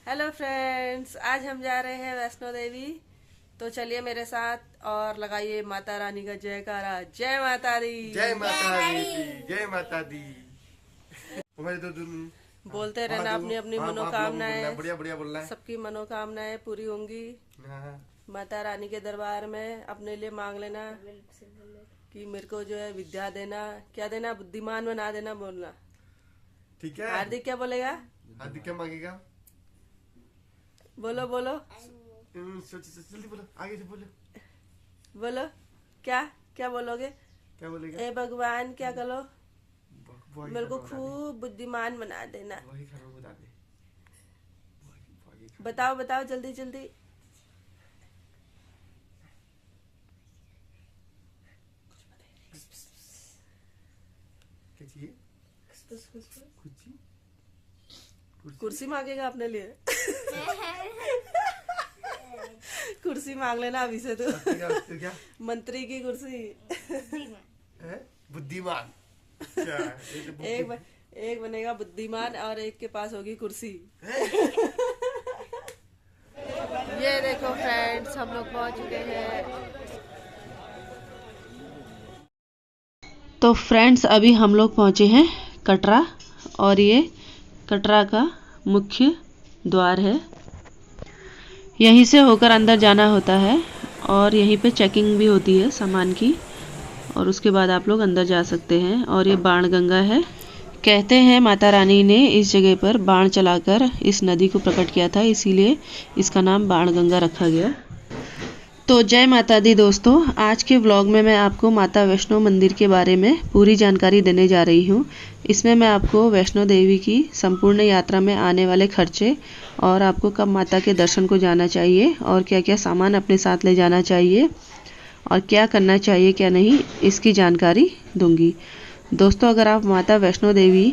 Hello friends, आज हम जा रहे हैं वैष्णो देवी। तो चलिए मेरे साथ और लगाइए माता रानी का जयकारा। जय माता दी, जय माता दी, जय माता दी। हमारे तो बोलते रहना अपनी अपनी मनोकामनाएं। बढ़िया बढ़िया बोलना है। सबकी मनोकामनाएं पूरी होंगी। हाँ। माता रानी के दरबार में अपने लिए मांग लेना कि मेरे को जो है विद्या देना, क्या देना, बुद्धिमान बना देना बोलना। ठीक है। हार्दिक क्या बोलेगा? हार्दिक क्या मांगेगा? बोलो बोलो जल्दी बोलो, आगे से बोलो। बोलो क्या क्या बोलोगे? क्या बोलेगा? ए भगवान क्या करो, वही मेरे को खाना बता खूब बुद्धिमान बना देना। दे। वही खाना बता दे। वही खाना। बताओ बताओ जल्दी जल्दी। क्या चाहिए? कुछ कुर्सी मांगेगा अपने लिए। कुर्सी मांग लेना अभी से तो। क्या? मंत्री की कुर्सी। बुद्धिमान। अच्छा, एक बनेगा बुद्धिमान और एक के पास होगी कुर्सी। ये देखो फ्रेंड्स, हम लोग पहुंच चुके हैं। तो फ्रेंड्स अभी हम लोग पहुंचे हैं कटरा, और ये कटरा का मुख्य द्वार है। यहीं से होकर अंदर जाना होता है और यहीं पे चेकिंग भी होती है सामान की, और उसके बाद आप लोग अंदर जा सकते हैं। और ये बाणगंगा है। कहते हैं माता रानी ने इस जगह पर बाण चलाकर इस नदी को प्रकट किया था, इसीलिए इसका नाम बाणगंगा रखा गया। तो जय माता दी दोस्तों, आज के व्लॉग में मैं आपको माता वैष्णो मंदिर के बारे में पूरी जानकारी देने जा रही हूँ। इसमें मैं आपको वैष्णो देवी की संपूर्ण यात्रा में आने वाले खर्चे और आपको कब माता के दर्शन को जाना चाहिए और क्या क्या सामान अपने साथ ले जाना चाहिए और क्या करना चाहिए क्या नहीं, इसकी जानकारी दूंगी। दोस्तों अगर आप माता वैष्णो देवी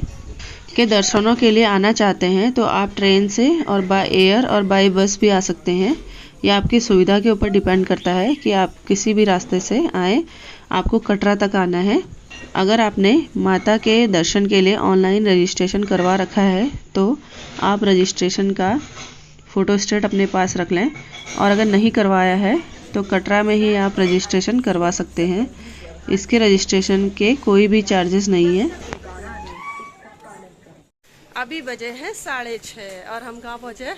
के दर्शनों के लिए आना चाहते हैं तो आप ट्रेन से और बाय एयर और बाय बस भी आ सकते हैं। यह आपकी सुविधा के ऊपर डिपेंड करता है कि आप किसी भी रास्ते से आए, आपको कटरा तक आना है। अगर आपने माता के दर्शन के लिए ऑनलाइन रजिस्ट्रेशन करवा रखा है तो आप रजिस्ट्रेशन का फ़ोटोस्टेट अपने पास रख लें, और अगर नहीं करवाया है तो कटरा में ही आप रजिस्ट्रेशन करवा सकते हैं। इसके रजिस्ट्रेशन के कोई भी चार्जेस नहीं है। अभी बजे हैं 6:30 और हम कहाँ पहुँचे?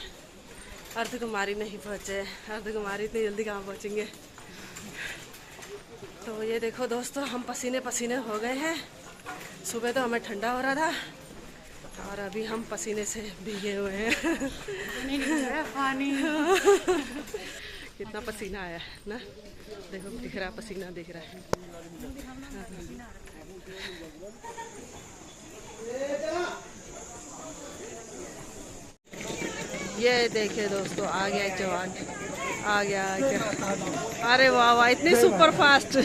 अर्धकुमारी नहीं पहुँचे। अर्धकुमारी इतनी जल्दी कहाँ पहुँचेंगे। तो ये देखो दोस्तों, हम पसीने पसीने हो गए हैं। सुबह तो हमें ठंडा हो रहा था और अभी हम पसीने से भीगे हुए हैं। पानी कितना पसीना आया है ना, देखो दिख रहा, पसीना दिख रहा है। ये देखिए दोस्तों, आ गया एक जवान, आ गया। अरे वाह वाह, इतनी सुपर फास्ट।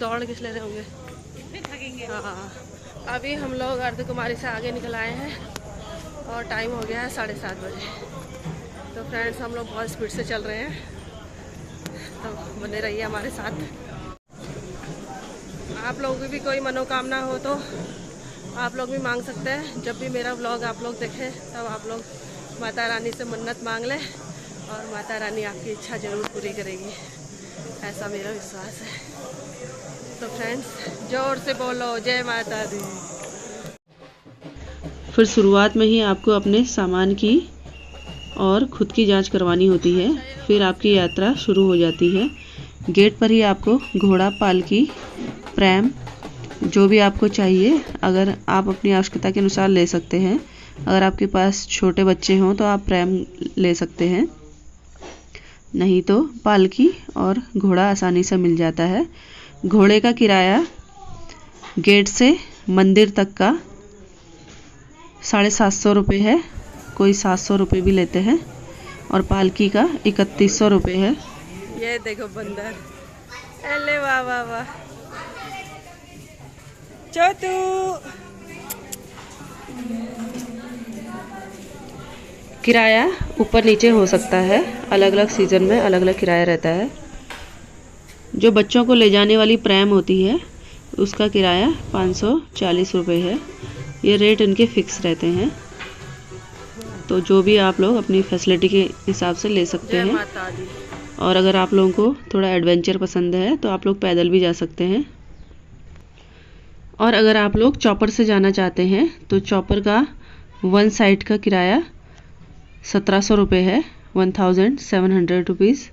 दौड़ किस ले रहे होंगे। हाँ, अभी हम लोग अर्धकुमारी से आगे निकल आए हैं और टाइम हो गया है 7:30 बजे। तो फ्रेंड्स हम लोग बहुत स्पीड से चल रहे हैं, तो बने रहिए हमारे साथ। आप लोगों की भी कोई मनोकामना हो तो आप लोग भी मांग सकते हैं। जब भी मेरा व्लॉग आप लोग देखें तब आप लोग माता रानी से मन्नत मांग लें और माता रानी आपकी इच्छा ज़रूर पूरी करेगी, ऐसा मेरा विश्वास है। तो फ्रेंड्स जोर से बोलो जय माता दी। फिर शुरुआत में ही आपको अपने सामान की और खुद की जांच करवानी होती है, फिर आपकी यात्रा शुरू हो जाती है। गेट पर ही आपको घोड़ा, पालकी, प्रैम जो भी आपको चाहिए, अगर आप अपनी आवश्यकता के अनुसार ले सकते हैं। अगर आपके पास छोटे बच्चे हों तो आप प्रैम ले सकते हैं, नहीं तो पालकी और घोड़ा आसानी से मिल जाता है। घोड़े का किराया गेट से मंदिर तक का 750 रुपये है, कोई 700 रुपये भी लेते हैं, और पालकी का 3100 रुपये है। ये देखो बंदर, अरे वाह वाह वाह, चोटू। किराया ऊपर नीचे हो सकता है, अलग अलग सीज़न में अलग अलग किराया रहता है। जो बच्चों को ले जाने वाली प्रैम होती है उसका किराया 540 रुपये है, ये रेट इनके फिक्स रहते हैं, तो जो भी आप लोग अपनी फैसिलिटी के हिसाब से ले सकते हैं। और अगर आप लोगों को थोड़ा एडवेंचर पसंद है तो आप लोग पैदल भी जा सकते हैं। और अगर आप लोग चॉपर से जाना चाहते हैं तो चॉपर का 1 साइड का किराया 1700 रुपये है, 1700 रुपीज़।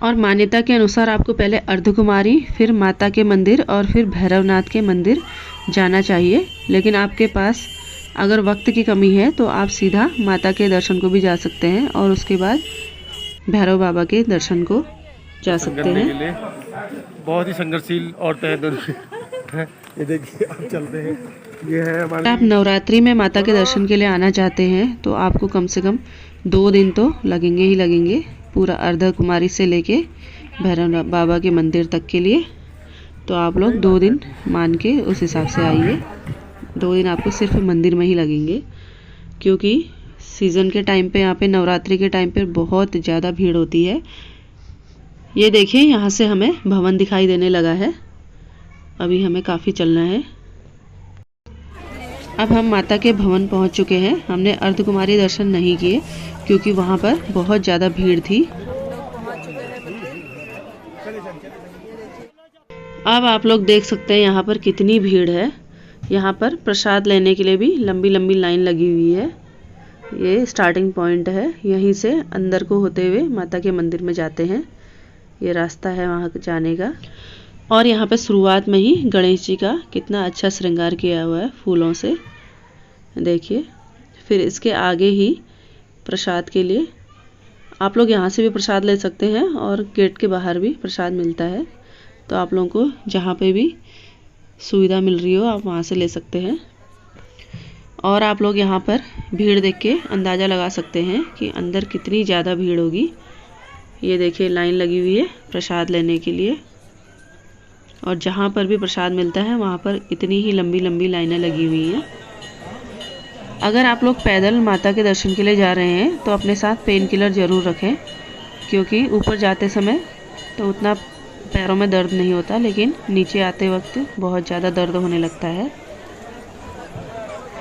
और मान्यता के अनुसार आपको पहले अर्धकुमारी, फिर माता के मंदिर और फिर भैरवनाथ के मंदिर जाना चाहिए। लेकिन आपके पास अगर वक्त की कमी है तो आप सीधा माता के दर्शन को भी जा सकते हैं और उसके बाद भैरव बाबा के दर्शन को जा सकते हैं। बहुत ही संघर्षशील औरतें हैं दोनों। ये देखिए आप चलते हैं, ये है हमारे। आप नवरात्रि में माता के दर्शन के लिए आना चाहते हैं तो आपको कम से कम 2 दिन तो लगेंगे ही लगेंगे, पूरा अर्धकुमारी से लेके भैरव बाबा के मंदिर तक के लिए। तो आप लोग 2 दिन मान के उस हिसाब से आइए। 2 दिन आपको सिर्फ मंदिर में ही लगेंगे, क्योंकि सीज़न के टाइम पे यहाँ पे नवरात्रि के टाइम पे बहुत ज़्यादा भीड़ होती है। ये देखिए यहाँ से हमें भवन दिखाई देने लगा है, अभी हमें काफ़ी चलना है। अब हम माता के भवन पहुँच चुके हैं। हमने अर्धकुमारी दर्शन नहीं किए क्योंकि वहाँ पर बहुत ज़्यादा भीड़ थी। अब आप लोग देख सकते हैं यहाँ पर कितनी भीड़ है। यहाँ पर प्रसाद लेने के लिए भी लंबी लंबी लाइन लगी हुई है। ये स्टार्टिंग पॉइंट है, यहीं से अंदर को होते हुए माता के मंदिर में जाते हैं। ये रास्ता है वहाँ जाने का। और यहाँ पे शुरुआत में ही गणेश जी का कितना अच्छा श्रृंगार किया हुआ है फूलों से, देखिए। फिर इसके आगे ही प्रसाद के लिए आप लोग यहाँ से भी प्रसाद ले सकते हैं और गेट के बाहर भी प्रसाद मिलता है। तो आप लोगों को जहाँ पे भी सुविधा मिल रही हो आप वहाँ से ले सकते हैं। और आप लोग यहाँ पर भीड़ देख के अंदाज़ा लगा सकते हैं कि अंदर कितनी ज़्यादा भीड़ होगी। ये देखिए लाइन लगी हुई है प्रसाद लेने के लिए, और जहाँ पर भी प्रसाद मिलता है वहाँ पर इतनी ही लंबी लंबी लाइनें लगी हुई हैं। अगर आप लोग पैदल माता के दर्शन के लिए जा रहे हैं तो अपने साथ पेन किलर ज़रूर रखें, क्योंकि ऊपर जाते समय तो उतना पैरों में दर्द नहीं होता, लेकिन नीचे आते वक्त बहुत ज़्यादा दर्द होने लगता है।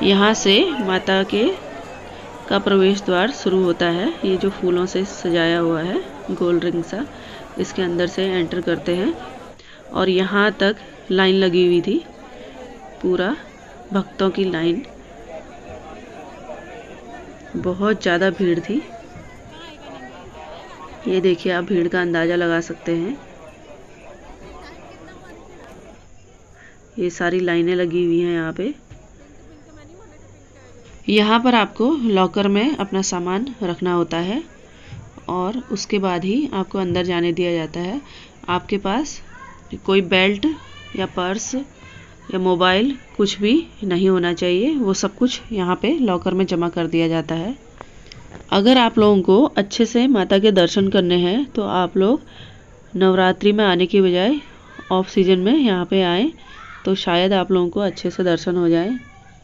यहाँ से माता के का प्रवेश द्वार शुरू होता है। ये जो फूलों से सजाया हुआ है गोल रिंग सा, इसके अंदर से एंटर करते हैं। और यहाँ तक लाइन लगी हुई थी, पूरा भक्तों की लाइन, बहुत ज़्यादा भीड़ थी। ये देखिए आप भीड़ का अंदाज़ा लगा सकते हैं। ये सारी लाइनें लगी हुई हैं यहाँ पे। यहाँ पर आपको लॉकर में अपना सामान रखना होता है और उसके बाद ही आपको अंदर जाने दिया जाता है। आपके पास कोई बेल्ट या पर्स या मोबाइल कुछ भी नहीं होना चाहिए, वो सब कुछ यहाँ पे लॉकर में जमा कर दिया जाता है। अगर आप लोगों को अच्छे से माता के दर्शन करने हैं तो आप लोग नवरात्रि में आने की बजाय ऑफ सीजन में यहाँ पे आएँ, तो शायद आप लोगों को अच्छे से दर्शन हो जाए,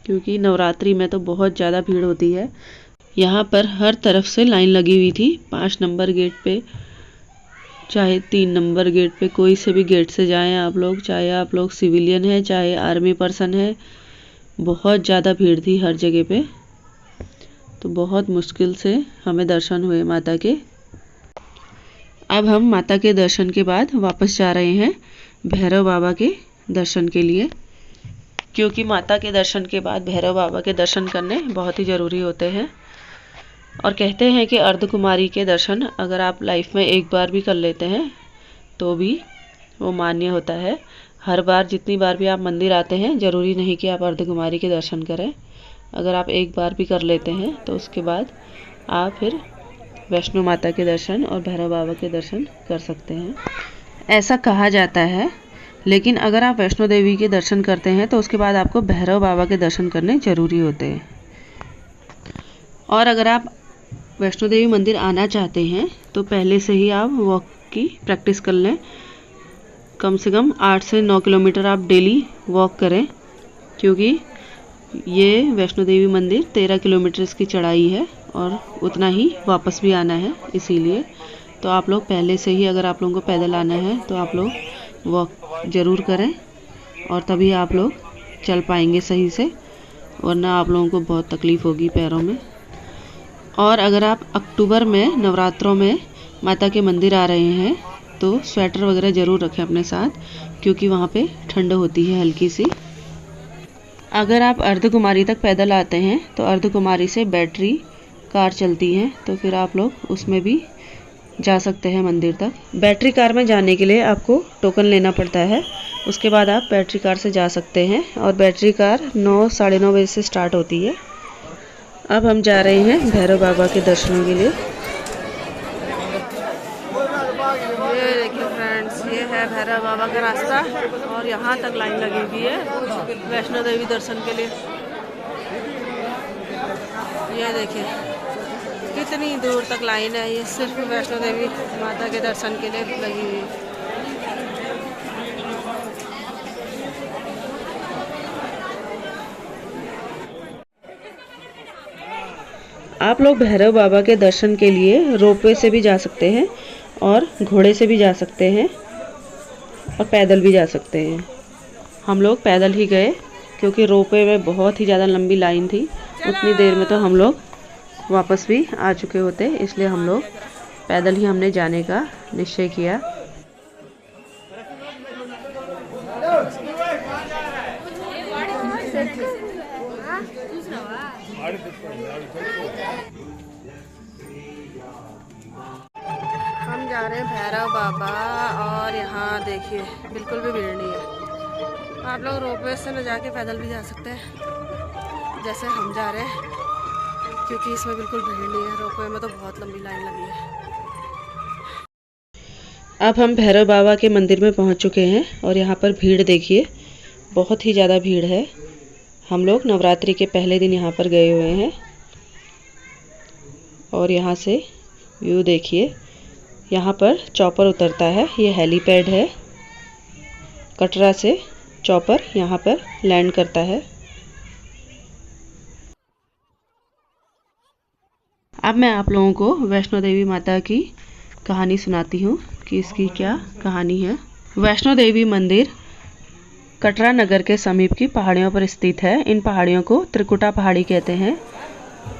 क्योंकि नवरात्रि में तो बहुत ज़्यादा भीड़ होती है। यहाँ पर हर तरफ से लाइन लगी हुई थी, 5 नंबर गेट पे, चाहे 3 नंबर गेट पे, कोई से भी गेट से जाएं आप लोग, चाहे आप लोग सिविलियन हैं चाहे आर्मी पर्सन है, बहुत ज़्यादा भीड़ थी हर जगह पे। तो बहुत मुश्किल से हमें दर्शन हुए माता के। अब हम माता के दर्शन के बाद वापस जा रहे हैं भैरव बाबा के दर्शन के लिए, क्योंकि माता के दर्शन के बाद भैरव बाबा के दर्शन करने बहुत ही ज़रूरी होते हैं। और कहते हैं कि अर्धकुमारी के दर्शन अगर आप लाइफ में एक बार भी कर लेते हैं तो भी वो मान्य होता है। हर बार जितनी बार भी आप मंदिर आते हैं ज़रूरी नहीं कि आप अर्धकुमारी के दर्शन करें। अगर आप एक बार भी कर लेते हैं तो उसके बाद आप फिर वैष्णो माता के दर्शन और भैरव बाबा के दर्शन कर सकते हैं, ऐसा कहा जाता है। लेकिन अगर आप वैष्णो देवी के दर्शन करते हैं तो उसके बाद आपको भैरव बाबा के दर्शन करने ज़रूरी होते हैं। और अगर आप वैष्णो देवी मंदिर आना चाहते हैं तो पहले से ही आप वॉक की प्रैक्टिस कर लें। कम से कम 8 से 9 किलोमीटर आप डेली वॉक करें, क्योंकि ये वैष्णो देवी मंदिर 13 किलोमीटर इसकी चढ़ाई है और उतना ही वापस भी आना है। इसीलिए तो आप लोग पहले से ही, अगर आप लोगों को पैदल आना है तो आप लोग वॉक ज़रूर करें और तभी आप लोग चल पाएंगे सही से, वरना आप लोगों को बहुत तकलीफ़ होगी पैरों में। और अगर आप अक्टूबर में नवरात्रों में माता के मंदिर आ रहे हैं तो स्वेटर वगैरह ज़रूर रखें अपने साथ, क्योंकि वहाँ पे ठंड होती है हल्की सी। अगर आप अर्धकुमारी तक पैदल आते हैं तो अर्धकुमारी से बैटरी कार चलती है, तो फिर आप लोग उसमें भी जा सकते हैं मंदिर तक। बैटरी कार में जाने के लिए आपको टोकन लेना पड़ता है, उसके बाद आप बैटरी कार से जा सकते हैं। और बैटरी कार 9 साढ़े 9 बजे से स्टार्ट होती है। अब हम जा रहे हैं भैरव बाबा के दर्शनों के लिए। ये देखिए फ्रेंड्स, ये है भैरव बाबा का रास्ता और यहाँ तक लाइन लगी हुई है वैष्णो देवी दर्शन के लिए। ये देखिए कितनी दूर तक लाइन है, ये सिर्फ वैष्णो देवी माता के दर्शन के लिए लगी हुई है। आप लोग भैरव बाबा के दर्शन के लिए रोपवे से भी जा सकते हैं और घोड़े से भी जा सकते हैं और पैदल भी जा सकते हैं। हम लोग पैदल ही गए क्योंकि रोपवे में बहुत ही ज़्यादा लंबी लाइन थी। उतनी देर में तो हम लोग वापस भी आ चुके होते, इसलिए हम लोग पैदल ही हमने जाने का निश्चय किया। हम जा रहे हैं भैरव बाबा और यहाँ देखिए बिल्कुल भी भीड़ नहीं है। आप लोग रोपवे से न जाके पैदल भी जा सकते हैं जैसे हम जा रहे हैं, क्योंकि इसमें बिल्कुल भीड़ नहीं है। रोपवे में तो बहुत लंबी लाइन लगी है। अब हम भैरव बाबा के मंदिर में पहुंच चुके हैं और यहाँ पर भीड़ देखिए, बहुत ही ज़्यादा भीड़ है। हम लोग नवरात्रि के पहले दिन यहाँ पर गए हुए हैं और यहाँ से व्यू देखिए। यहाँ पर चॉपर उतरता है, ये हेलीपैड है। कटरा से चॉपर यहाँ पर लैंड करता है। अब मैं आप लोगों को वैष्णो देवी माता की कहानी सुनाती हूँ कि इसकी क्या कहानी है। वैष्णो देवी मंदिर कटरा नगर के समीप की पहाड़ियों पर स्थित है। इन पहाड़ियों को त्रिकुटा पहाड़ी कहते हैं।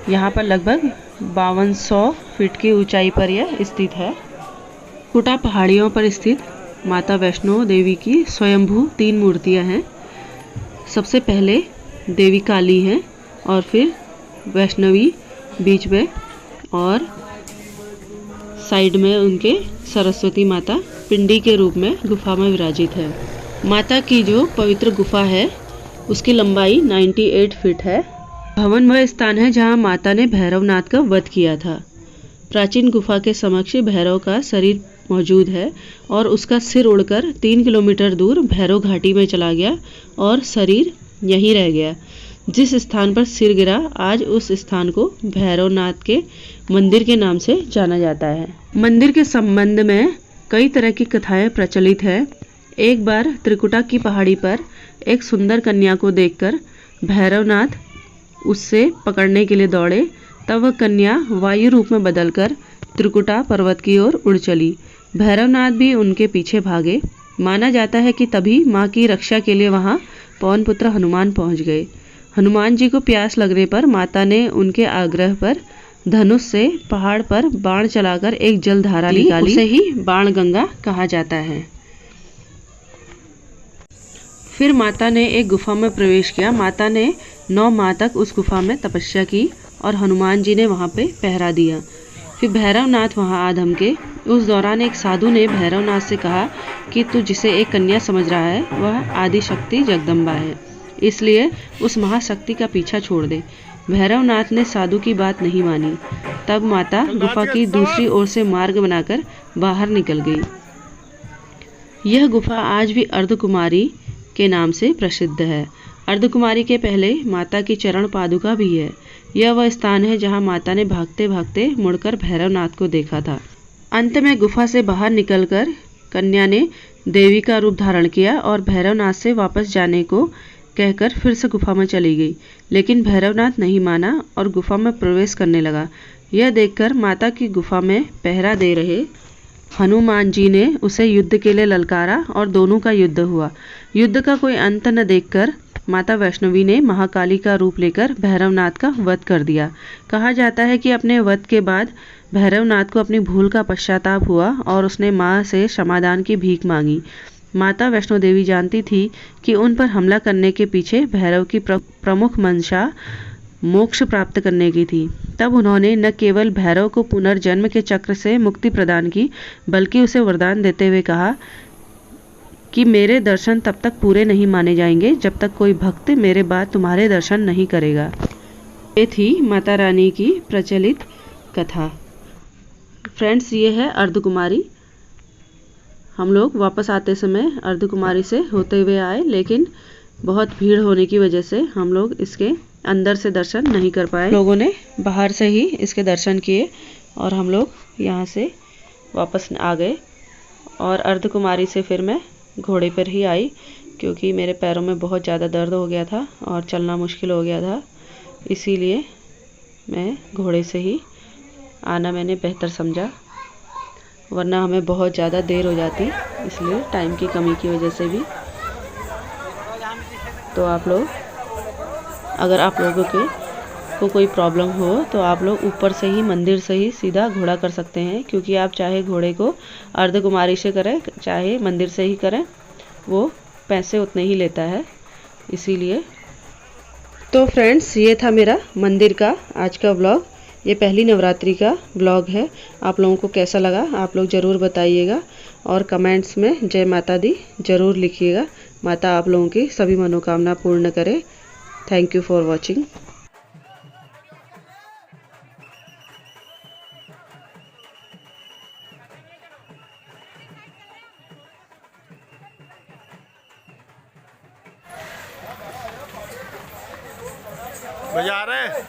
यहाँ पर लगभग 5200 फीट की ऊंचाई पर यह स्थित है। त्रिकुटा पहाड़ियों पर स्थित माता वैष्णो देवी की स्वयंभू 3 मूर्तियाँ हैं। सबसे पहले देवी काली हैं और फिर वैष्णवी बीच में, और साइड में उनके सरस्वती माता पिंडी के रूप में गुफा में विराजित है। माता की जो पवित्र गुफा है उसकी लंबाई 98 फीट है। भवन वह स्थान है जहां माता ने भैरवनाथ का वध किया था। प्राचीन गुफा के समक्ष भैरव का शरीर मौजूद है और उसका सिर उड़कर 3 किलोमीटर दूर भैरव घाटी में चला गया और शरीर यहीं रह गया। जिस स्थान पर सिर गिरा, आज उस स्थान को भैरवनाथ के मंदिर के नाम से जाना जाता है। मंदिर के संबंध में कई तरह की कथाएं प्रचलित है। एक बार त्रिकुटा की पहाड़ी पर एक सुंदर कन्या को देखकर भैरवनाथ उससे पकड़ने के लिए दौड़े। तब वह कन्या वायु रूप में बदलकर त्रिकुटा पर्वत की ओर उड़ चली। भैरवनाथ भी उनके पीछे भागे। माना जाता है कि तभी मां की रक्षा के लिए वहां पवन पुत्र हनुमान पहुंच गए। हनुमान जी को प्यास लगने पर माता ने उनके आग्रह पर धनुष से पहाड़ पर बाण चलाकर एक जलधारा निकाली। उसे ही बाण गंगा कहा जाता है। फिर माता ने एक गुफा में प्रवेश किया। माता ने 9 माह तक उस गुफा में तपस्या की और हनुमान जी ने वहां पे पहरा दिया। फिर भैरवनाथ वहां आ धमके। उस दौरान एक साधु ने भैरवनाथ से कहा कि तू जिसे एक कन्या समझ रहा है वह आदि शक्ति जगदम्बा है, इसलिए उस महाशक्ति का पीछा छोड़ दे। भैरवनाथ ने साधु की बात नहीं मानी। तब माता गुफा की दूसरी ओर से मार्ग बनाकर बाहर निकल गई। यह गुफा आज भी अर्धकुमारी के नाम से प्रसिद्ध है। अर्धकुमारी के पहले माता की चरण पादुका भी है। यह वह स्थान है जहां माता ने भागते भागते मुड़कर भैरवनाथ को देखा था। अंत में गुफा से बाहर निकलकर कन्या ने देवी का रूप धारण किया और भैरवनाथ से वापस जाने को कहकर फिर से गुफा में चली गई। लेकिन भैरवनाथ नहीं माना और गुफा में प्रवेश करने लगा। यह देखकर माता की गुफा में पहरा दे रहे हनुमान जी ने उसे युद्ध के लिए ललकारा और दोनों का युद्ध हुआ। युद्ध का कोई अंत न देखकर माता वैष्णवी ने महाकाली का रूप लेकर भैरवनाथ का वध कर दिया। कहा जाता है कि अपने वध के बाद भैरवनाथ को अपनी भूल का पश्चाताप हुआ और उसने माँ से क्षमादान की भीख मांगी। माता वैष्णो देवी जानती थी कि उन पर हमला करने के पीछे भैरव की प्रमुख मंशा मोक्ष प्राप्त करने की थी। तब उन्होंने न केवल भैरव को पुनर्जन्म के चक्र से मुक्ति प्रदान की, बल्कि उसे वरदान देते हुए कहा कि मेरे दर्शन तब तक पूरे नहीं माने जाएंगे जब तक कोई भक्त मेरे बाद तुम्हारे दर्शन नहीं करेगा। ये थी माता रानी की प्रचलित कथा। फ्रेंड्स, ये है अर्धकुमारी। हम लोग वापस आते समय अर्धकुमारी से होते हुए आए, लेकिन बहुत भीड़ होने की वजह से हम लोग इसके अंदर से दर्शन नहीं कर पाए। लोगों ने बाहर से ही इसके दर्शन किए और हम लोग यहाँ से वापस आ गए। और अर्धकुमारी से फिर मैं घोड़े पर ही आई, क्योंकि मेरे पैरों में बहुत ज़्यादा दर्द हो गया था और चलना मुश्किल हो गया था। इसीलिए मैं घोड़े से ही आना मैंने बेहतर समझा, वरना हमें बहुत ज़्यादा देर हो जाती, इसलिए टाइम की कमी की वजह से भी। तो आप लोग, अगर आप लोगों को कोई प्रॉब्लम हो तो आप लोग ऊपर से ही, मंदिर से ही सीधा घोड़ा कर सकते हैं, क्योंकि आप चाहे घोड़े को अर्धकुमारी से करें चाहे मंदिर से ही करें, वो पैसे उतने ही लेता है, इसीलिए। तो फ्रेंड्स, ये था मेरा मंदिर का आज का व्लॉग। ये पहली नवरात्रि का व्लॉग है। आप लोगों को कैसा लगा आप लोग ज़रूर बताइएगा और कमेंट्स में जय माता दी ज़रूर लिखिएगा। माता आप लोगों की सभी मनोकामना पूर्ण करे। Thank you for watching. बजा रहे हैं।